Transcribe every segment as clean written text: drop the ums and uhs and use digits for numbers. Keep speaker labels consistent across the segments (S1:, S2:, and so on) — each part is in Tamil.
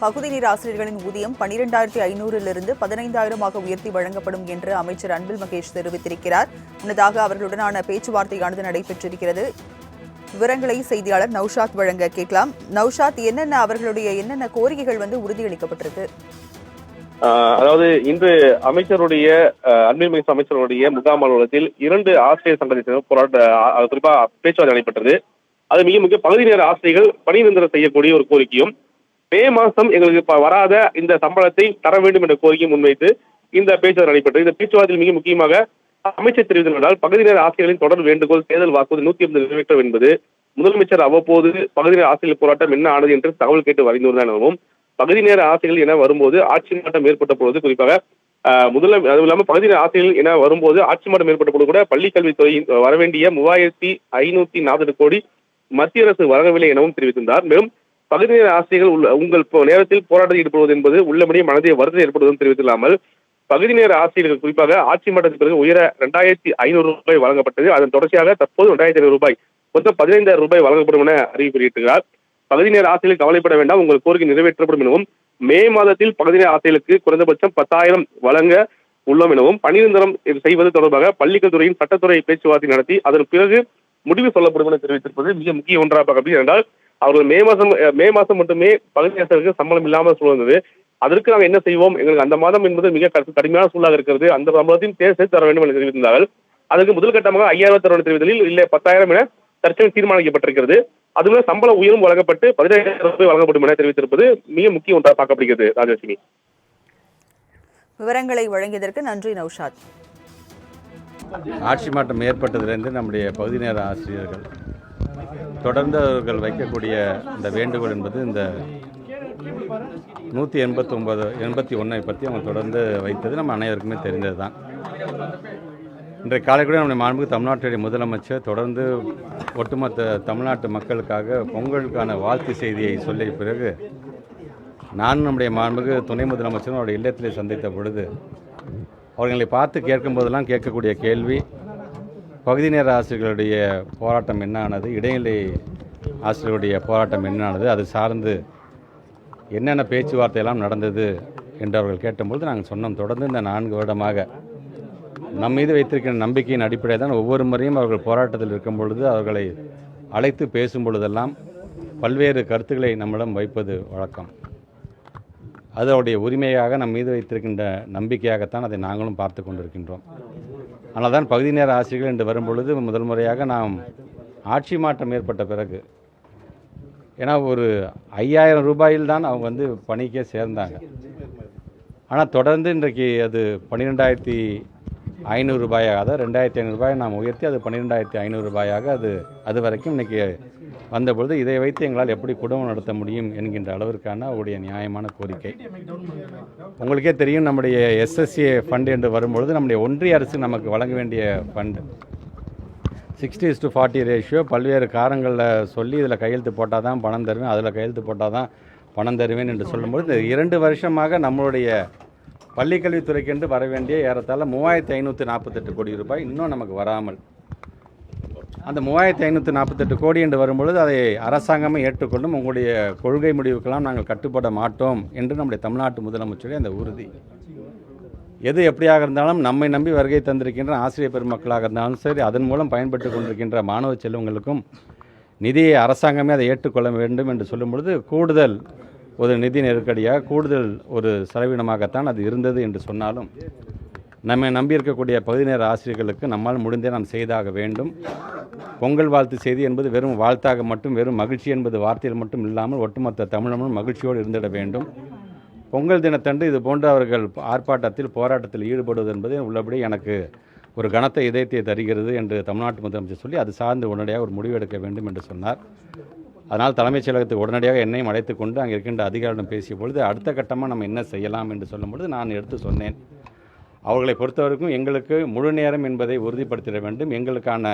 S1: பகுதி நேர ஆசிரியர்களின் ஊதியம் 12,500 15,000 உயர்த்தி வழங்கப்படும் என்று அமைச்சர் அன்பில் மகேஷ் தெரிவித்திருக்கிறார். முன்னதாக அவர்களுடனான பேச்சுவார்த்தையானது நடைபெற்றிருக்கிறது. விவரங்களை செய்தியாளர் நௌஷாத் வழங்க கேட்கலாம். நௌஷாத், என்னென்ன கோரிக்கைகள் உறுதியளிக்கப்பட்டிருக்கு?
S2: அதாவது இன்று அமைச்சருடைய அன்பில் மகேஷ் அமைச்சருடைய முகாம் அலுவலகத்தில் 2 ஆசிரியர் சங்கத்தினர் குறிப்பா பேச்சுவார்த்தை நடைபெற்றது. அது மிக முக்கிய பகுதி நேர ஆசிரியர்கள் பணி நிரந்தரம் செய்யக்கூடிய ஒரு கோரிக்கையும், மே மாதம் எங்களுக்கு வராத இந்த சம்பளத்தை தர வேண்டும் என்ற கோரிக்கையை முன்வைத்து இந்த பேச்சுவார்த்தை நடைபெற்றது. இந்த பேச்சுவார்த்தையில் மிக முக்கியமாக அமைச்சர் தெரிவித்துள்ளதால் பகுதி நேர ஆசிரியர்களின் தொடர் வேண்டுகோள் தேர்தல் வாக்குறுதி 150 நிறைவேற்றம் என்பது முதலமைச்சர் அவ்வப்போது பகுதி நேர ஆசிரியர் போராட்டம் என்ன ஆனது என்று தகவல் கேட்டு வரைந்துள்ளார் எனவும், பகுதி நேர ஆசிரியர்கள் என வரும்போது ஆட்சி மாற்றம் ஏற்பட்ட பொழுது குறிப்பாக அதுவும் இல்லாமல் பகுதி நேர ஆசிரியர்கள் என வரும்போது ஆட்சி மாற்றம் ஏற்பட்ட பொழுது கூட பள்ளிக்கல்வித்துறையின் வரவேண்டிய 3,540 கோடி மத்திய அரசு வழங்கவில்லை எனவும் தெரிவித்திருந்தார். மேலும் பகுதி நேர ஆசிரியர்கள் உங்கள் நேரத்தில் போராட்டத்தில் ஈடுபடுவது என்பது உள்ளபடியே மனதை வருத்தம் ஏற்படுவதும் தெரிவித்தில்லாமல், பகுதி நேர ஆசிரியர்கள் குறிப்பாக ஆட்சி மாற்றத்திற்கு பிறகு உயர 2,500 ரூபாய் வழங்கப்பட்டது. அதன் தொடர்ச்சியாக தற்போது 2,500 ரூபாய் மொத்தம் 15,000 ரூபாய் வழங்கப்படும் என அறிவிப்பு வெளியிட்டிருக்கிறார். பகுதி நேர ஆசிரியர்கள் கவலைப்பட வேண்டாம், உங்கள் கோரிக்கை நிறைவேற்றப்படும் எனவும், மே மாதத்தில் பகுதி நேர ஆசிரியர்களுக்கு குறைந்தபட்சம் 10,000 வழங்க உள்ளோம் எனவும், பணி நிரந்தரம் செய்வது தொடர்பாக பள்ளிக்கல் துறையின் சட்டத்துறை பேச்சுவார்த்தை நடத்தி அதன் பிறகு முடிவு சொல்லப்படும் என தெரிவித்திருப்பது மிக முக்கிய ஒன்றாக என்றால், அவர்கள் மே மாதம் மட்டுமே பகுதி ஆசிரியர்களுக்கு சம்பளம் இல்லாமல் சூழ்ந்தது. அதற்கு நாங்கள் என்ன செய்வோம், எங்களுக்கு அந்த மாதம் என்பது மிக கடுமையான சூழலாக இருக்கிறது, அந்த சம்பளத்தையும் சேர்த்து தர வேண்டும் என தெரிவித்திருந்தார்கள். அதற்கு முதல் கட்டமாக 5,000 தர தெரிவித்ததில் இல்லை 10,000 என தற்சமயம் தீர்மானிக்கப்பட்டிருக்கிறது. அதுவே சம்பள உயர்வும் வழங்கப்பட்டு 15,000 ரூபாய் வழங்கப்படும் என தெரிவித்திருப்பது மிக முக்கிய ஒன்றாக பார்க்கப்படுகிறது. ராஜலட்சுமி,
S1: விவரங்களை வழங்கியதற்கு நன்றி நௌஷாத்.
S3: ஆட்சி மாற்றம் ஏற்பட்டதிலிருந்து நம்முடைய பகுதி நேர ஆசிரியர்கள் தொடர்ந்து அவர்கள் வைக்கக்கூடிய இந்த வேண்டுகோள் என்பது இந்த 189 பற்றி அவங்க தொடர்ந்து வைத்தது நம்ம அனைவருக்குமே தெரிந்தது தான். இன்றைய காலை கூட நம்முடைய மாண்புமிகு தமிழ்நாட்டுடைய முதலமைச்சர் தொடர்ந்து ஒட்டுமொத்த தமிழ்நாட்டு மக்களுக்காக பொங்கலுக்கான வாழ்த்து செய்தியை சொல்லிய பிறகு நானும் நம்முடைய மாண்புமிகு துணை முதலமைச்சரும் அவருடைய இல்லத்திலே சந்தித்த பொழுது அவர்களை பார்த்து கேட்கும்போதெல்லாம் கேட்கக்கூடிய கேள்வி, பகுதி நேர ஆசிரியர்களுடைய போராட்டம் என்ன ஆனது, இடைநிலை ஆசிரியர்களுடைய போராட்டம் என்ன ஆனது, அது சார்ந்து என்னென்ன பேச்சுவார்த்தையெல்லாம் நடந்தது என்று அவர்கள் கேட்டபொழுது நாங்கள் சொன்னோம், தொடர்ந்து இந்த 4 வருடமாக நம் மீது வைத்திருக்கிற நம்பிக்கையின் அடிப்படையில் தான் ஒவ்வொரு முறையும் அவர்கள் போராட்டத்தில் இருக்கும் பொழுது அவர்களை அழைத்து பேசும் பொழுதெல்லாம் பல்வேறு கருத்துக்களை நம்மிடம் வைப்பது வழக்கம். அது அவருடைய உரிமையாக நம் மீது வைத்திருக்கின்ற நம்பிக்கையாகத்தான் அதை நாங்களும் பார்த்து கொண்டிருக்கின்றோம். ஆனால் தான் பகுதி நேர ஆசிரியர்கள் என்று வரும்பொழுது முதல் முறையாக நாம் ஆட்சி மாற்றம் ஏற்பட்ட பிறகு, ஏன்னா ஒரு 5,000 ரூபாயில் தான் அவங்க பணிக்கே சேர்ந்தாங்க. ஆனால் தொடர்ந்து இன்றைக்கு அது 12,500 ரூபாயாக, அதாவது 2,500 ரூபாயை நாம் உயர்த்தி அது 12,500 ரூபாயாக அது வரைக்கும் இன்றைக்கி வந்தபொழுது இதை வைத்து எங்களால் எப்படி குடும்பம் நடத்த முடியும் என்கின்ற அளவிற்கான அவருடைய நியாயமான கோரிக்கை. உங்களுக்கே தெரியும், நம்முடைய SSA ஃபண்ட் என்று வரும்பொழுது நம்முடைய ஒன்றிய அரசு நமக்கு வழங்க வேண்டிய ஃபண்டு 60:40 ரேஷியோ பல்வேறு காரணங்களில் சொல்லி இதில் கையெழுத்து போட்டால் தான் பணம் தருவேன், அதில் கையெழுத்து போட்டால் தான் பணம் தருவேன் என்று சொல்லும்பொழுது 2 வருஷமாக நம்மளுடைய பள்ளிக்கல்வித்துறைக்கென்று வர வேண்டிய ஏறத்தாழ 3,548 கோடி ரூபாய் இன்னும் நமக்கு வராமல், அந்த 3,548 கோடி என்று வரும்பொழுது அதை அரசாங்கமே ஏற்றுக்கொள்ளும், உங்களுடைய கொள்கை முடிவுக்கெல்லாம் நாங்கள் கட்டுப்பட மாட்டோம் என்று நம்முடைய தமிழ்நாட்டு முதலமைச்சருடைய அந்த உறுதி. எது எப்படியாக இருந்தாலும் நம்மை நம்பி வருகை தந்திருக்கின்ற ஆசிரியர் பெருமக்களாக இருந்தாலும் சரி, அதன் மூலம் பயன்பட்டு கொண்டிருக்கின்ற மாணவ செல்வங்களுக்கும் நிதியை அரசாங்கமே அதை ஏற்றுக்கொள்ள வேண்டும் என்று சொல்லும் பொழுது கூடுதல் ஒரு நிதி நெருக்கடியாக, கூடுதல் ஒரு செலவினமாகத்தான் அது இருந்தது என்று சொன்னாலும், நம்மை நம்பியிருக்கக்கூடிய பகுதி நேர ஆசிரியர்களுக்கு நம்மால் முடிந்தே நாம் செய்தாக வேண்டும். பொங்கல் வாழ்த்து செய்தி என்பது வெறும் வாழ்த்தாக மட்டும், வெறும் மகிழ்ச்சி என்பது வார்த்தையில் மட்டும் இல்லாமல் ஒட்டுமொத்த தமிழமும் மகிழ்ச்சியோடு இருந்திட வேண்டும். பொங்கல் தினத்தன்று இது போன்ற அவர்கள் ஆர்ப்பாட்டத்தில் போராட்டத்தில் ஈடுபடுவது என்பது உள்ளபடி எனக்கு ஒரு கனத்த இதயத்தை தருகிறது என்று தமிழ்நாட்டு முதலமைச்சர் சொல்லி அது சார்ந்து உடனடியாக ஒரு முடிவெடுக்க வேண்டும் என்று சொன்னார். அதனால் தலைமைச் செயலகத்துக்கு உடனடியாக என்னையும் அழைத்து கொண்டு அங்கே இருக்கின்ற அதிகாரிடம் பேசிய பொழுது அடுத்த கட்டமாக நம்ம என்ன செய்யலாம் என்று சொல்லும் பொழுது நான் எடுத்து சொன்னேன், அவர்களை பொறுத்தவரைக்கும் எங்களுக்கு முழு நேரம் என்பதை உறுதிப்படுத்திட வேண்டும், எங்களுக்கான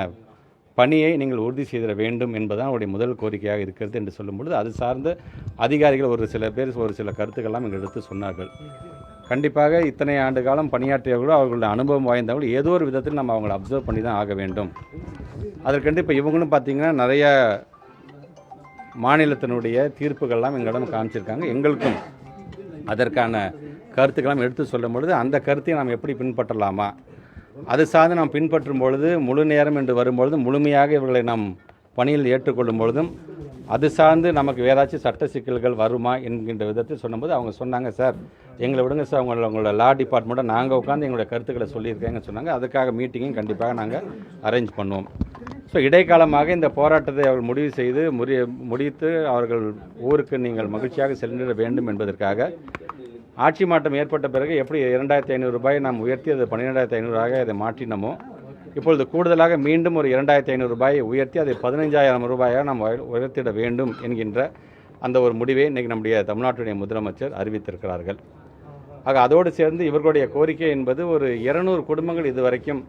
S3: பணியை நீங்கள் உறுதி செய்திட வேண்டும் என்பதுதான் அவருடைய முதல் கோரிக்கையாக இருக்கிறது என்று சொல்லும்பொழுது அது சார்ந்த அதிகாரிகள் ஒரு சில பேர் ஒரு சில கருத்துக்கள்லாம் எங்கள் எடுத்து சொன்னார்கள். கண்டிப்பாக இத்தனை ஆண்டு காலம் பணியாற்றியவர்களோ அவர்களுடைய அனுபவம் வாய்ந்தவர்கள் ஏதோ ஒரு விதத்தில் நம்ம அவங்களை அப்சர்வ் பண்ணி தான் ஆக வேண்டும். அதற்கண்டு இப்போ இவங்களும் பார்த்திங்கன்னா நிறைய மாநிலத்தினுடைய தீர்ப்புகள்லாம் எங்களிடம் காமிச்சிருக்காங்க. எங்களுக்கும் அதற்கான கருத்துக்கெல்லாம் எடுத்து சொல்லும் பொழுது அந்த கருத்தை நாம் எப்படி பின்பற்றலாமா, அது சார்ந்து நாம் பின்பற்றும் பொழுது முழு நேரம் என்று வரும்பொழுது முழுமையாக இவர்களை நாம் பணியில் ஏற்றுக்கொள்ளும் பொழுதும் அது சார்ந்து நமக்கு வேறாச்சும் சட்ட சிக்கல்கள் வருமா என்கின்ற விதத்தில் சொன்னபோது அவங்க சொன்னாங்க, சார் எங்களை விடுங்க சார், உங்களோட லா டிபார்ட்மெண்ட்டை நாங்கள் உட்காந்து எங்களுடைய கருத்துக்களை சொல்லியிருக்கேங்கன்னு சொன்னாங்க. அதுக்காக மீட்டிங்கும் கண்டிப்பாக நாங்கள் அரேஞ்ச் பண்ணுவோம். ஸோ இடைக்காலமாக இந்த போராட்டத்தை அவர்கள் முடிவு செய்து முடித்து அவர்கள் ஊருக்கு நீங்கள் மகிழ்ச்சியாக சென்றிட வேண்டும் என்பதற்காக ஆட்சி மாற்றம் ஏற்பட்ட பிறகு எப்படி 2500 ரூபாய் நாம் உயர்த்தி அது 12,500 அதை மாற்றினமோ, இப்பொழுது கூடுதலாக மீண்டும் ஒரு 2,500 ரூபாயை உயர்த்தி அதை 15,000 ரூபாயாக நாம் உயர்த்திட வேண்டும் என்கின்ற அந்த ஒரு முடிவை இன்றைக்கி நம்முடைய தமிழ்நாட்டுடைய முதலமைச்சர் அறிவித்திருக்கிறார்கள். ஆக அதோடு சேர்ந்து இவர்களுடைய கோரிக்கை என்பது ஒரு 200 குடும்பங்கள் இதுவரைக்கும்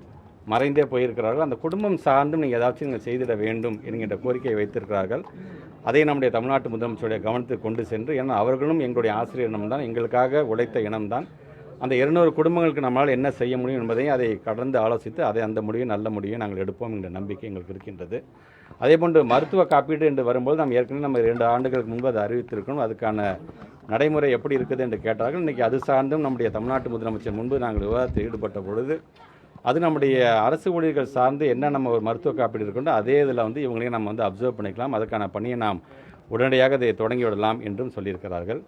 S3: மறைந்தே போயிருக்கிறார்கள். அந்த குடும்பம் சார்ந்தும் நீங்கள் ஏதாச்சும் நீங்கள் செய்திட வேண்டும் என்கின்ற கோரிக்கையை வைத்திருக்கிறார்கள். அதை நம்முடைய தமிழ்நாட்டு முதலமைச்சருடைய கவனத்துக்கு கொண்டு சென்று, ஏன்னா அவர்களும் எங்களுடைய ஆசிரியர் இனம்தான், எங்களுக்காக உழைத்த இனம்தான். அந்த 200 குடும்பங்களுக்கு நம்மளால் என்ன செய்ய முடியும் என்பதையும் அதை கடந்து ஆலோசித்து அந்த முடிவை நல்ல முடிவை நாங்கள் எடுப்போம் என்ற நம்பிக்கை எங்களுக்கு இருக்கின்றது. அதேபோன்று மருத்துவ காப்பீடு என்று வரும்போது நம்ம ஏற்கனவே 2 ஆண்டுகளுக்கு முன்பு அதை அறிவித்திருக்கணும். அதுக்கான நடைமுறை எப்படி இருக்குது என்று கேட்டார்கள். இன்றைக்கி அது சார்ந்தும் நம்முடைய தமிழ்நாட்டு முதலமைச்சர் முன்பு நாங்கள் விவாதத்தில் ஈடுபட்ட பொழுது அது நம்முடைய அரசு ஊழியர்கள் சார்ந்து என்ன நம்ம ஒரு மருத்துவ காப்பீடு இருக்கணும், அதே இதில் இவங்களையும் நம்ம அப்சர்வ் பண்ணிக்கலாம், அதுக்கான பணியை நாம் உடனடியாக அதை தொடங்கி விடலாம் என்றும் சொல்லியிருக்கிறார்கள்.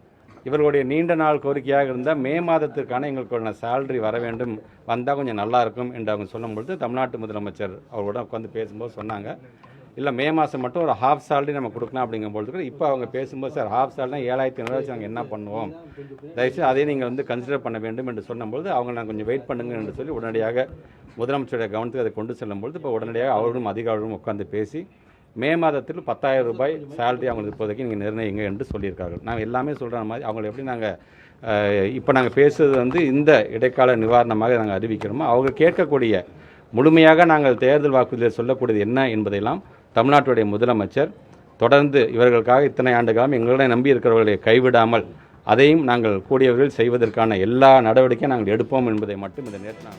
S3: இவர்களுடைய நீண்ட நாள் கோரிக்கையாக இருந்தால் மே மாதத்திற்கான எங்களுக்கான சேலரி வர வேண்டும், வந்தால் கொஞ்சம் நல்லாயிருக்கும் என்று அவங்க சொல்லும்பொழுது தமிழ்நாட்டு முதலமைச்சர் அவரோட உட்காந்து பேசும்போது சொன்னாங்க, இல்லை மே மாதம் மட்டும் ஒரு ஹாஃப் சேலரி நம்ம கொடுக்கலாம் அப்படிங்கும்பொழுது கூட இப்போ அவங்க பேசும்போது, சார் ஹாஃப் சேலரினா 7,500 வச்சு நாங்கள் என்ன பண்ணுவோம், தயவுசெய்து அதையும் நீங்கள் கன்சிடர் பண்ண வேண்டும் என்று சொன்னபொழுது அவங்க நான் கொஞ்சம் வெயிட் பண்ணுங்க என்று சொல்லி உடனடியாக முதலமைச்சருடைய கவனத்துக்கு அதை கொண்டு செல்லும்பொழுது இப்போ உடனடியாக அவர்களும் அதிகாரிகளும் உட்காந்து பேசி மே மாதத்தில் 10,000 ரூபாய் சேலரி அவங்களுக்கு இப்போதைக்கு நீங்கள் நிர்ணயிங்க என்று சொல்லியிருக்கார்கள். நாங்கள் எல்லாமே சொல்கிற மாதிரி அவங்களை எப்படி நாங்கள் இப்போ நாங்கள் பேசுவது இந்த இடைக்கால நிவாரணமாக நாங்கள் அறிவிக்கிறோமோ அவங்க கேட்கக்கூடிய முழுமையாக நாங்கள் தேர்தல் வாக்குறுதியில் சொல்லக்கூடியது என்ன என்பதையெல்லாம் தமிழ்நாட்டுடைய முதலமைச்சர் தொடர்ந்து இவர்களுக்காக இத்தனை ஆண்டுகாலம் எங்களை நம்பி இருக்கிறவர்களை கைவிடாமல் அதையும் நாங்கள் கூடியவர்கள் செய்வதற்கான எல்லா நடவடிக்கையும் நாங்கள் எடுப்போம் என்பதை மட்டும் இந்த நேரத்தில்